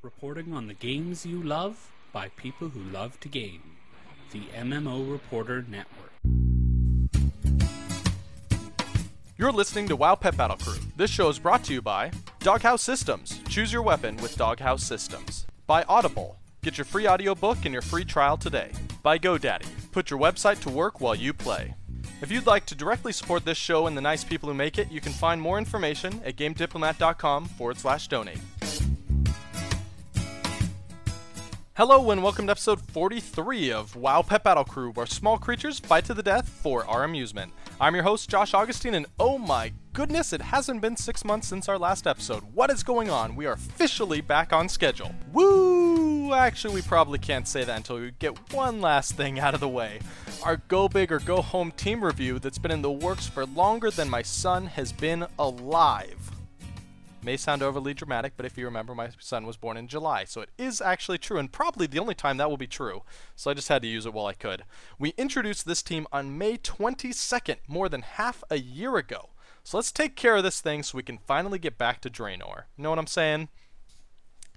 Reporting on the games you love by people who love to game. The MMO Reporter Network. You're listening to WoW Pet Battle Crew. This show is brought to you by Doghouse Systems. Choose your weapon with Doghouse Systems. By Audible. Get your free audiobook and your free trial today. By GoDaddy. Put your website to work while you play. If you'd like to directly support this show and the nice people who make it, you can find more information at gamediplomat.com/donate. Hello and welcome to episode 43 of WoW Pet Battle Crew, where small creatures fight to the death for our amusement. I'm your host, Josh Augustine, and oh my goodness, it hasn't been 6 months since our last episode. What is going on? We are officially back on schedule. Woo! Actually, we probably can't say that until we get one last thing out of the way. Our Go Big or Go Home team review that's been in the works for longer than my son has been alive. May sound overly dramatic, but if you remember, my son was born in July, so it is actually true, and probably the only time that will be true, so I just had to use it while I could. We introduced this team on May 22nd, more than half a year ago. So let's take care of this thing so we can finally get back to Draenor. You know what I'm saying?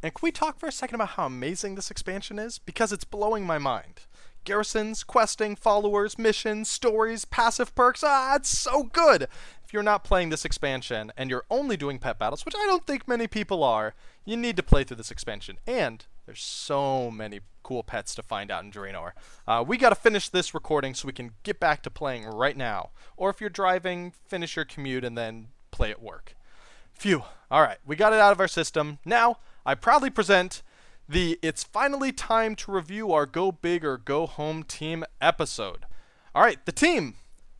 And can we talk for a second about how amazing this expansion is? Because it's blowing my mind. Garrisons, questing, followers, missions, stories, passive perks, it's so good! If you're not playing this expansion and you're only doing pet battles, which I don't think many people are, you need to play through this expansion. And there's so many cool pets to find out in Draenor. We gotta finish this recording so we can get back to playing right now. Or if you're driving, finish your commute and then play at work. Phew. Alright, we got it out of our system. Now, I proudly present It's finally time to review our Go Big or Go Home team episode. Alright, the team!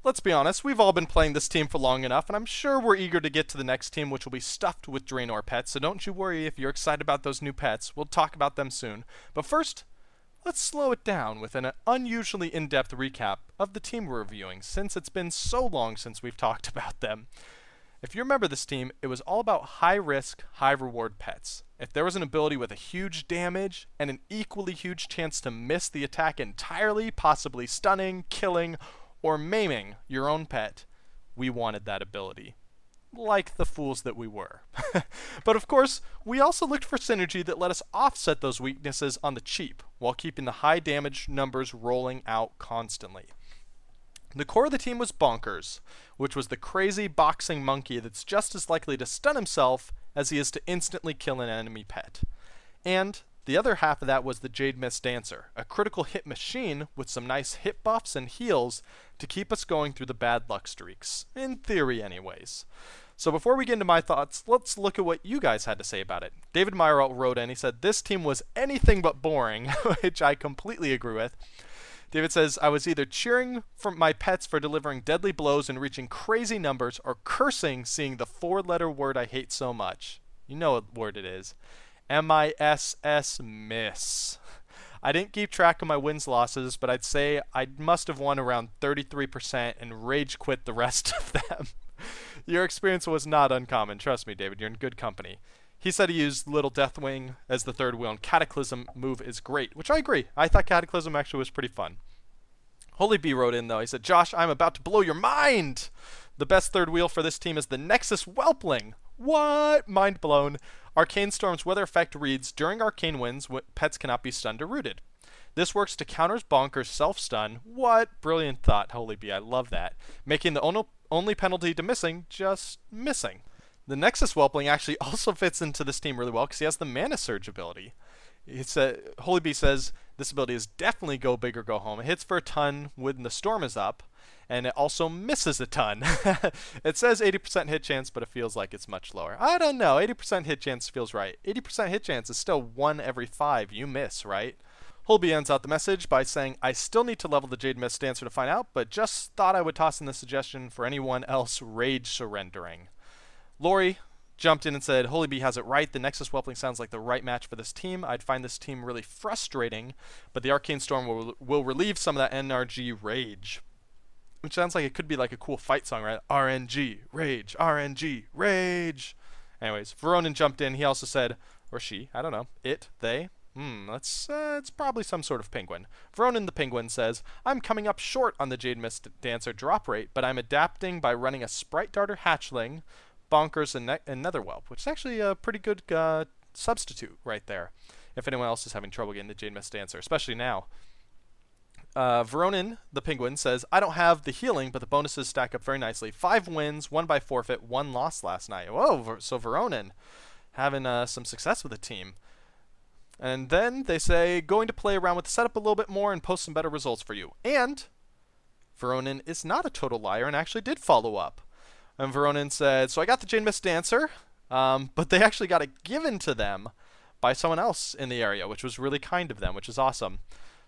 Let's be honest, we've all been playing this team for long enough, and I'm sure we're eager to get to the next team, which will be stuffed with Draenor pets, so don't you worry if you're excited about those new pets. We'll talk about them soon. But first, let's slow it down with an unusually in-depth recap of the team we're reviewing, since it's been so long since we've talked about them. If you remember this team, it was all about high-risk, high-reward pets. If there was an ability with a huge damage and an equally huge chance to miss the attack entirely, possibly stunning, killing, or maiming your own pet, we wanted that ability. Like the fools that we were. But of course, we also looked for synergy that let us offset those weaknesses on the cheap, while keeping the high damage numbers rolling out constantly. The core of the team was Bonkers, which was the crazy boxing monkey that's just as likely to stun himself as he is to instantly kill an enemy pet. And the other half of that was the Jademist dancer, a critical hit machine with some nice hit buffs and heals to keep us going through the bad luck streaks. In theory anyways. So before we get into my thoughts, let's look at what you guys had to say about it. David Meyer wrote in, he said, "This team was anything but boring," which I completely agree with. David says, "I was either cheering for my pets for delivering deadly blows and reaching crazy numbers, or cursing seeing the four-letter word I hate so much." You know what word it is. M-I-S-S, miss. I didn't keep track of my wins-losses, but I'd say I must have won around 33% and rage quit the rest of them. Your experience was not uncommon. Trust me, David, you're in good company. He said he used Lil Deathwing as the third wheel, and Cataclysm move is great, which I agree. I thought Cataclysm actually was pretty fun. Holybee wrote in, though. He said, "Josh, I'm about to blow your mind! The best third wheel for this team is the Nexus Whelpling." What? Mind blown. Arcane Storm's weather effect reads, "During Arcane Winds, pets cannot be stunned or rooted." This works to counter Bonkers' self-stun. What? Brilliant thought, Holybee. I love that. Making the only penalty to missing just missing. The Nexus Whelpling actually also fits into this team really well because he has the Mana Surge ability. Holybee says this ability is definitely Go Big or Go Home. It hits for a ton when the storm is up, and it also misses a ton. It says 80% hit chance, but it feels like it's much lower. I don't know. 80% hit chance feels right. 80% hit chance is still 1 every 5 you miss, right? Holybee ends out the message by saying, "I still need to level the Jademist dancer to find out, but just thought I would toss in the suggestion for anyone else rage surrendering." Lori jumped in and said, "Holybee has it right. The Nexus Whelpling sounds like the right match for this team. I'd find this team really frustrating, but the Arcane Storm will relieve some of that NRG rage." Which sounds like it could be like a cool fight song, right? RNG, rage, RNG, rage. Anyways, Veronin jumped in. He also said, or she, I don't know, it, they. It's probably some sort of penguin. Veronin the penguin says, "I'm coming up short on the Jademist dancer drop rate, but I'm adapting by running a Sprite Darter hatchling, Bonkers, and Nethewhelp," which is actually a pretty good substitute right there if anyone else is having trouble getting the Jademist answer, especially now. Veronin, the penguin, says, I don't have the healing, but the bonuses stack up very nicely. 5 wins, 1 by forfeit, 1 loss last night. Whoa, so Veronin having some success with the team. And then they say, going to play around with the setup a little bit more and post some better results for you. And Veronin is not a total liar and actually did follow up. And Veronin said, so I got the Jademist answer, but they actually got it given to them by someone else in the area, which was really kind of them, which is awesome.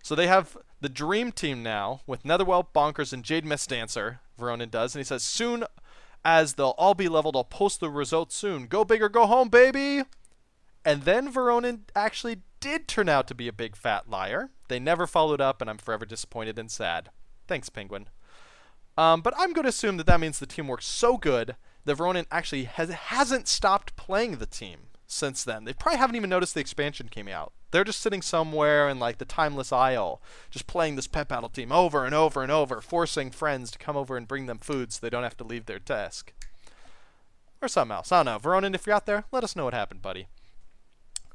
So they have the dream team now with Nethewhelp, Bonkers, and Jademist answer, Veronin does. And he says, soon as they'll all be leveled, I'll post the results soon. Go big or go home, baby! And then Veronin actually did turn out to be a big fat liar. They never followed up, and I'm forever disappointed and sad. Thanks, Penguin. But I'm going to assume that that means the team works so good that Veronin actually hasn't stopped playing the team since then. They probably haven't even noticed the expansion came out. They're just sitting somewhere in like the Timeless Isle, just playing this pet battle team over and over and over, forcing friends to come over and bring them food so they don't have to leave their desk. Or something else. I don't know. Veronin, if you're out there, let us know what happened, buddy.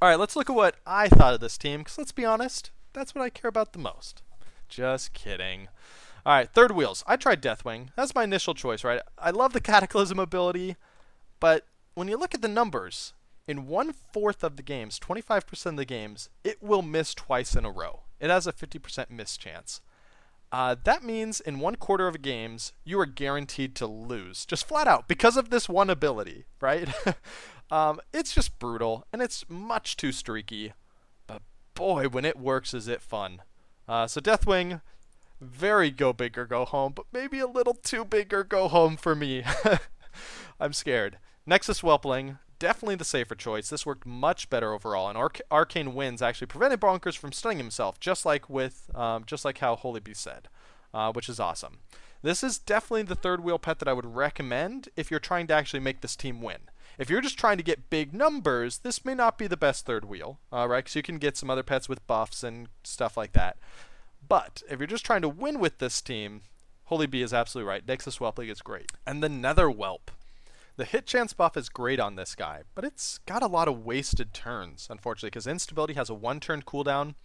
Alright, let's look at what I thought of this team, because let's be honest, that's what I care about the most. Just kidding. Alright, third wheels. I tried Deathwing. That's my initial choice, right? I love the Cataclysm ability, but when you look at the numbers, in 1/4 of the games, 25% of the games, it will miss twice in a row. It has a 50% miss chance. That means in 1/4 of games, you are guaranteed to lose, just flat out, because of this one ability, right? It's just brutal, and it's much too streaky, but boy, when it works, is it fun. So Deathwing, very go big or go home, but maybe a little too big or go home for me. I'm scared. Nexus Whelpling, definitely the safer choice. This worked much better overall, and Arcane Winds actually prevented Bonkers from stunning himself, just like how Holybee said, which is awesome. This is definitely the third wheel pet that I would recommend if you're trying to actually make this team win. If you're just trying to get big numbers, this may not be the best third wheel, right? Because you can get some other pets with buffs and stuff like that. But if you're just trying to win with this team, Holybee is absolutely right. Nexus Whelpling is great. And the Nethewhelp. The hit chance buff is great on this guy, but it's got a lot of wasted turns, unfortunately, because Instability has a 1-turn cooldown,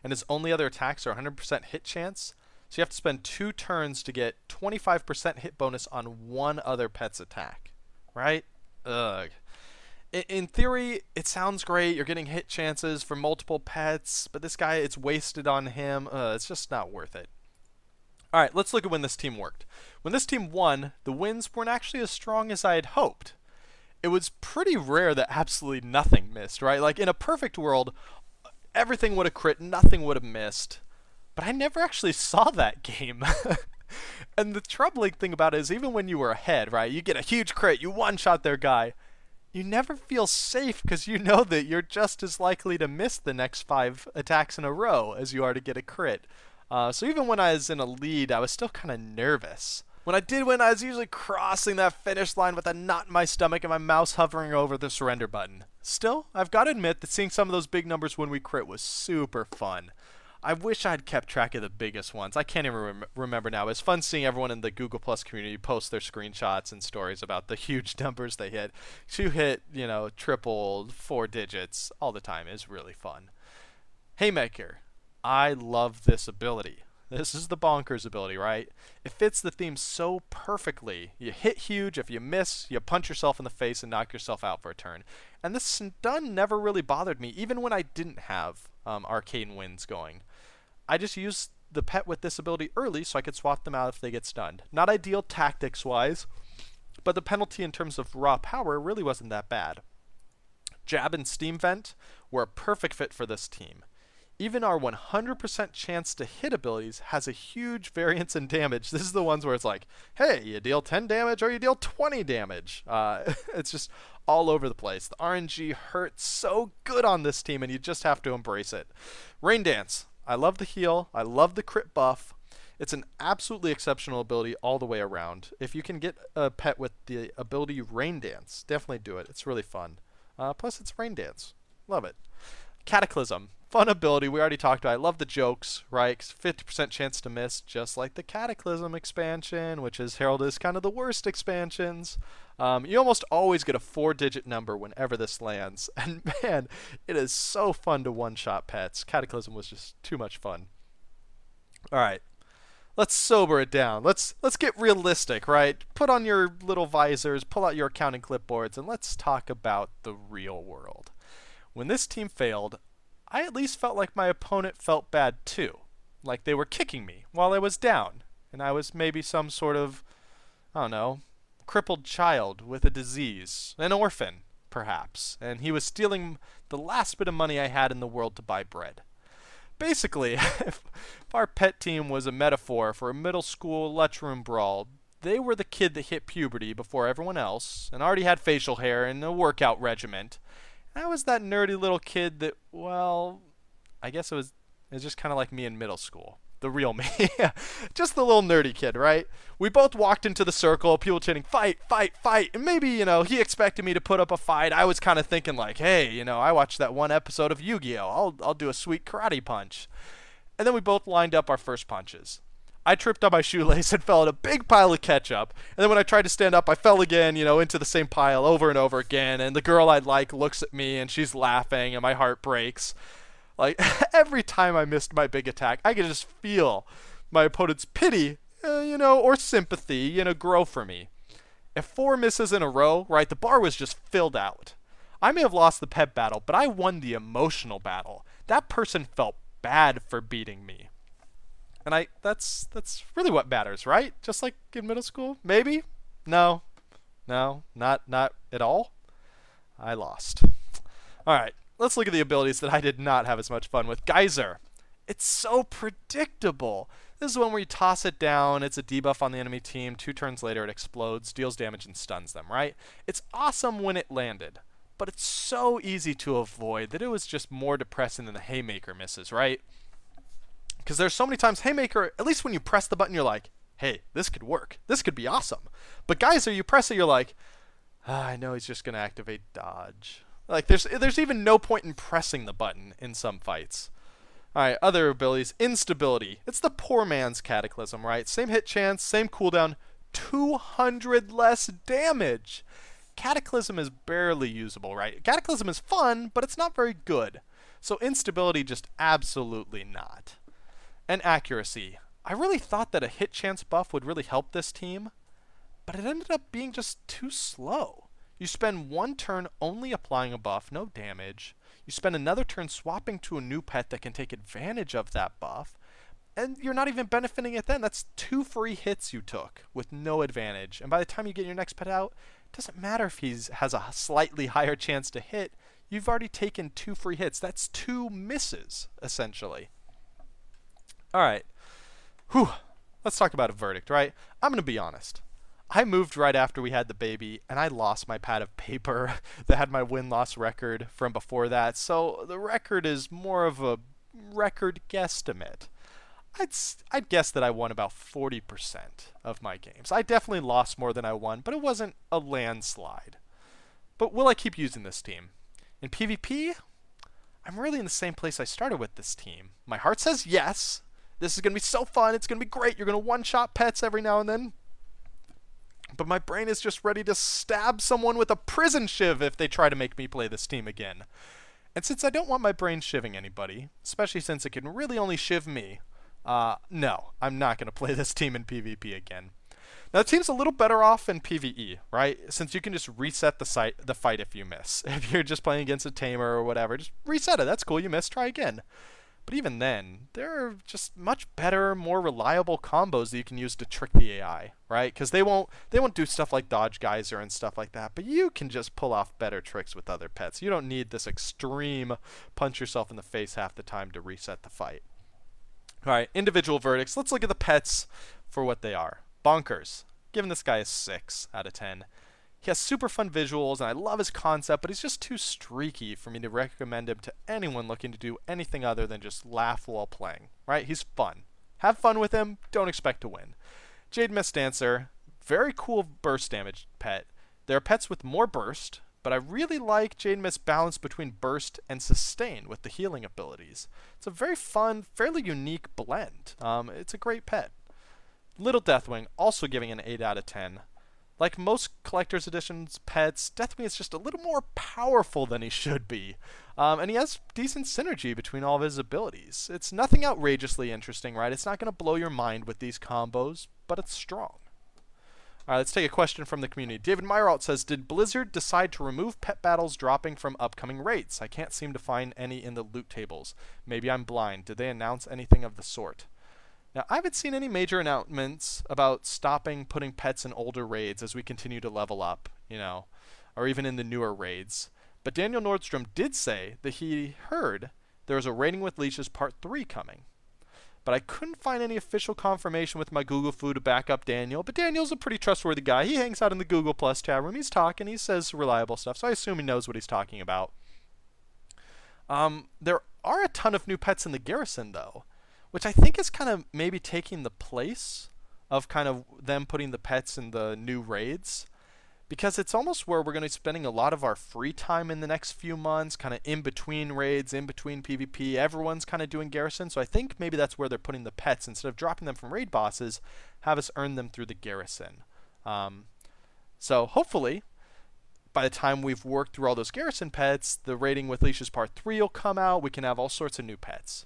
and his only other attacks are 100% hit chance. So you have to spend 2 turns to get 25% hit bonus on one other pet's attack, right? Ugh. In theory, it sounds great. You're getting hit chances for multiple pets, but this guy, it's wasted on him. It's just not worth it. Alright, let's look at when this team worked. When this team won, the wins weren't actually as strong as I had hoped. It was pretty rare that absolutely nothing missed, right? Like, in a perfect world, everything would have crit, nothing would have missed. But I never actually saw that game. And the troubling thing about it is, even when you were ahead, right, you get a huge crit, you one-shot their guy, you never feel safe because you know that you're just as likely to miss the next 5 attacks in a row as you are to get a crit. So even when I was in a lead, I was still kind of nervous. When I did win, I was usually crossing that finish line with a knot in my stomach and my mouse hovering over the surrender button. Still, I've got to admit that seeing some of those big numbers when we crit was super fun. I wish I'd kept track of the biggest ones. I can't even remember now. It's fun seeing everyone in the Google Plus community post their screenshots and stories about the huge numbers they hit. To hit, you know, triple, 4 digits all the time is really fun. Haymaker. I love this ability. This is the Bonkers ability, right? It fits the theme so perfectly. You hit huge, if you miss, you punch yourself in the face and knock yourself out for a turn. And this stun never really bothered me, even when I didn't have Arcane Winds going. I just used the pet with this ability early so I could swap them out if they get stunned. Not ideal tactics-wise, but the penalty in terms of raw power really wasn't that bad. Jab and Steam Vent were a perfect fit for this team. Even our 100% chance to hit abilities has a huge variance in damage. This is the ones where it's like, hey, you deal 10 damage or you deal 20 damage. It's just all over the place. The RNG hurts so good on this team, and you just have to embrace it. Rain Dance. I love the heal. I love the crit buff. It's an absolutely exceptional ability all the way around. If you can get a pet with the ability Rain Dance, definitely do it. It's really fun. Plus, it's Rain Dance. Love it. Cataclysm. Fun ability, we already talked about. I love the jokes, right? 50% chance to miss, just like the Cataclysm expansion, which is heralded as kind of the worst expansions. You almost always get a 4-digit number whenever this lands. And man, it is so fun to one-shot pets. Cataclysm was just too much fun. Alright, let's sober it down. Let's get realistic, right? Put on your little visors, pull out your accounting clipboards, and let's talk about the real world. When this team failed, I at least felt like my opponent felt bad too. Like they were kicking me while I was down. And I was maybe some sort of, I don't know, crippled child with a disease. An orphan, perhaps. And he was stealing the last bit of money I had in the world to buy bread. Basically, if our pet team was a metaphor for a middle school lunchroom brawl, they were the kid that hit puberty before everyone else and already had facial hair and a workout regiment. I was that nerdy little kid that, well, I guess it was just kind of like me in middle school. The real me. Just the little nerdy kid, right? We both walked into the circle, people chanting, fight, fight, fight. And maybe, he expected me to put up a fight. I was kind of thinking like, hey, I watched that one episode of Yu-Gi-Oh! I'll do a sweet karate punch. And then we both lined up our first punches. I tripped on my shoelace and fell in a big pile of ketchup. And then when I tried to stand up, I fell again, into the same pile over and over again. And the girl I like looks at me and she's laughing and my heart breaks. Like, every time I missed my big attack, I could just feel my opponent's pity, or sympathy, grow for me. If 4 misses in a row, right, the bar was just filled out. I may have lost the pet battle, but I won the emotional battle. That person felt bad for beating me. And that's really what matters, right? Just like in middle school? Maybe? No, not at all. I lost. Alright, let's look at the abilities that I did not have as much fun with. Geyser. It's so predictable. This is one where you toss it down, it's a debuff on the enemy team, 2 turns later it explodes, deals damage and stuns them, right? It's awesome when it landed, but it's so easy to avoid that it was just more depressing than the Haymaker misses, right? Because there's so many times Haymaker, at least when you press the button, you're like, hey, this could work. This could be awesome. But Geyser, you press it, you're like, I know he's just going to activate dodge. Like, there's even no point in pressing the button in some fights. Alright, other abilities. Instability. It's the poor man's Cataclysm, right? Same hit chance, same cooldown, 200 less damage. Cataclysm is barely usable, right? Cataclysm is fun, but it's not very good. So Instability, just absolutely not. And accuracy. I really thought that a hit chance buff would really help this team, but it ended up being just too slow. You spend 1 turn only applying a buff, no damage. You spend another turn swapping to a new pet that can take advantage of that buff, and you're not even benefiting it then. That's 2 free hits you took with no advantage. And by the time you get your next pet out, it doesn't matter if he has a slightly higher chance to hit. You've already taken 2 free hits. That's 2 misses, essentially. Alright. Whew. Let's talk about a verdict, right? I'm going to be honest. I moved right after we had the baby, and I lost my pad of paper that had my win-loss record from before that, so the record is more of a record guesstimate. I'd guess that I won about 40% of my games. I definitely lost more than I won, but it wasn't a landslide. But will I keep using this team? In PvP, I'm really in the same place I started with this team. My heart says yes. This is going to be so fun. It's going to be great. You're going to one-shot pets every now and then. But my brain is just ready to stab someone with a prison shiv if they try to make me play this team again. And since I don't want my brain shivving anybody, especially since it can really only shiv me, no, I'm not going to play this team in PvP again. Now, the team's a little better off in PvE, right? Since you can just reset the fight if you miss. If you're just playing against a tamer or whatever, just reset it. That's cool, you missed, try again. But even then, there are just much better, more reliable combos that you can use to trick the AI, right? Because they won't do stuff like dodge geyser and stuff like that, but you can just pull off better tricks with other pets. You don't need this extreme punch yourself in the face half the time to reset the fight. Alright, individual verdicts. Let's look at the pets for what they are. Bonkers. Giving this guy a 6 out of 10. He has super fun visuals, and I love his concept, but he's just too streaky for me to recommend him to anyone looking to do anything other than just laugh while playing, right? He's fun. Have fun with him, don't expect to win. Jademist Dancer, very cool burst damage pet. There are pets with more burst, but I really like Jademist's balance between burst and sustain with the healing abilities. It's a very fun, fairly unique blend. It's a great pet. Lil Deathwing, also giving an 8 out of 10. Like most Collector's Editions pets, Deathwing is just a little more powerful than he should be. And he has decent synergy between all of his abilities. It's nothing outrageously interesting, right? It's not going to blow your mind with these combos, but it's strong. Alright, let's take a question from the community. David Meyeralt says, did Blizzard decide to remove pet battles dropping from upcoming raids? I can't seem to find any in the loot tables. Maybe I'm blind. Did they announce anything of the sort? Now, I haven't seen any major announcements about stopping putting pets in older raids as we continue to level up, you know, or even in the newer raids. But Daniel Nordstrom did say that he heard there was a Raiding with Leashes Part 3 coming. But I couldn't find any official confirmation with my Google Foo to back up Daniel. But Daniel's a pretty trustworthy guy. He hangs out in the Google Plus chat room. He's talking. He says reliable stuff. So I assume he knows what he's talking about. There are a ton of new pets in the garrison, though, which I think is kind of maybe taking the place of kind of them putting the pets in the new raids. Because it's almost where we're going to be spending a lot of our free time in the next few months, kind of in between raids, in between PvP. Everyone's kind of doing garrison, so I think maybe that's where they're putting the pets. Instead of dropping them from raid bosses, have us earn them through the garrison. So hopefully, by the time we've worked through all those garrison pets, the Raiding with Leashes Part 3 will come out. We can have all sorts of new pets.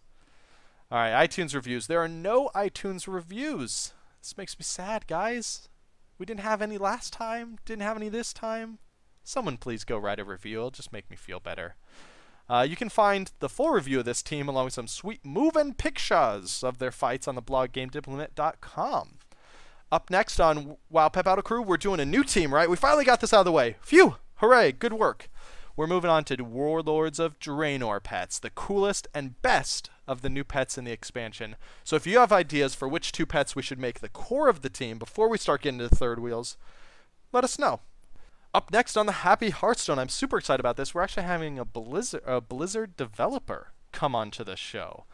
Alright, iTunes reviews. There are no iTunes reviews. This makes me sad, guys. We didn't have any last time. Didn't have any this time. Someone please go write a review. It'll just make me feel better. You can find the full review of this team along with some sweet move-in pictures of their fights on the blog GameDiplomat.com. Up next on WoW Pep Battle Crew, we're doing a new team, right? We finally got this out of the way. Phew! Hooray! Good work. We're moving on to Warlords of Draenor pets, the coolest and best of the new pets in the expansion. So if you have ideas for which 2 pets we should make the core of the team before we start getting to the third wheels, let us know. Up next on the Happy Hearthstone, I'm super excited about this. We're actually having a Blizzard developer come onto the show.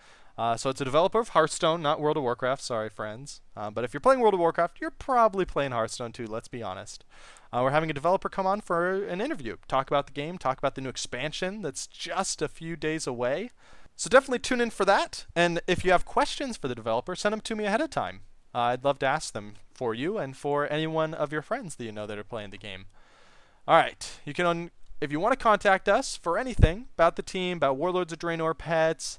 So it's a developer of Hearthstone, not World of Warcraft. Sorry, friends. But if you're playing World of Warcraft, you're probably playing Hearthstone too, let's be honest. We're having a developer come on for an interview, talk about the game, talk about the new expansion that's just a few days away. So definitely tune in for that. And if you have questions for the developer, send them to me ahead of time. I'd love to ask them for you and for anyone of your friends that you know that are playing the game. All right. You can, if you want to contact us for anything about the team, about Warlords of Draenor pets,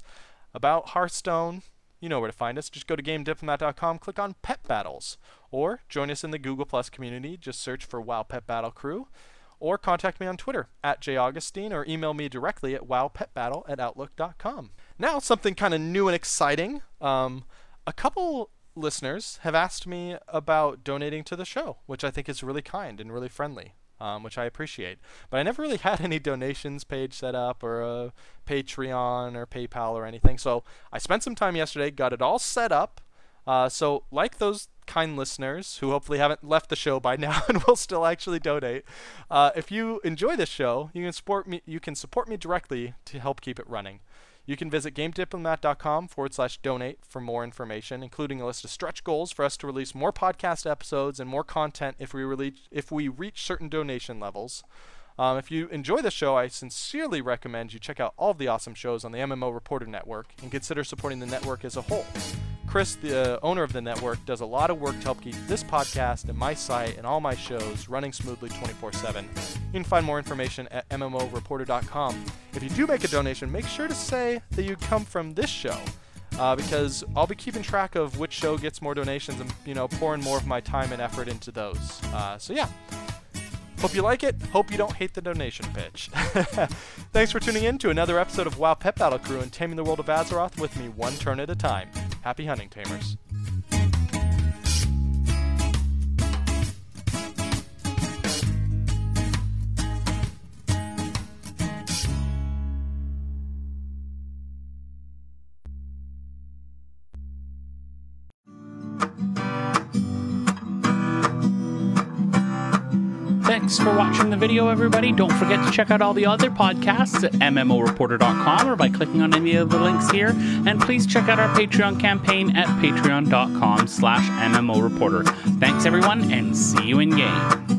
about Hearthstone, you know where to find us. Just go to GameDiplomat.com, click on Pet Battles, or join us in the Google Plus community. Just search for WoW Pet Battle Crew, or contact me on Twitter @jaugustine, or email me directly at wowpetbattle@outlook.com. Now, something kind of new and exciting. A couple listeners have asked me about donating to the show, which I think is really kind and really friendly. Which I appreciate. But I never really had any donations page set up, or a Patreon or PayPal or anything. So I spent some time yesterday, got it all set up. So like those kind listeners who hopefully haven't left the show by now and will still actually donate, if you enjoy this show, you can support me directly to help keep it running. You can visit GameDiplomat.com/donate for more information, including a list of stretch goals for us to release more podcast episodes and more content if we reach certain donation levels. If you enjoy the show, I sincerely recommend you check out all of the awesome shows on the MMO Reporter Network and consider supporting the network as a whole. Chris, the owner of the network, does a lot of work to help keep this podcast and my site and all my shows running smoothly 24/7. You can find more information at MMOreporter.com. If you do make a donation, make sure to say that you come from this show, because I'll be keeping track of which show gets more donations and, you know, pouring more of my time and effort into those. So yeah. Hope you like it. Hope you don't hate the donation pitch. Thanks for tuning in to another episode of WoW Pet Battle Crew and Taming the World of Azeroth with me one turn at a time. Happy hunting, Tamers. Thanks for watching the video, everybody. Don't forget to check out all the other podcasts at MMOreporter.com or by clicking on any of the links here. And please check out our Patreon campaign at patreon.com/MMOreporter. Thanks, everyone, and see you in game.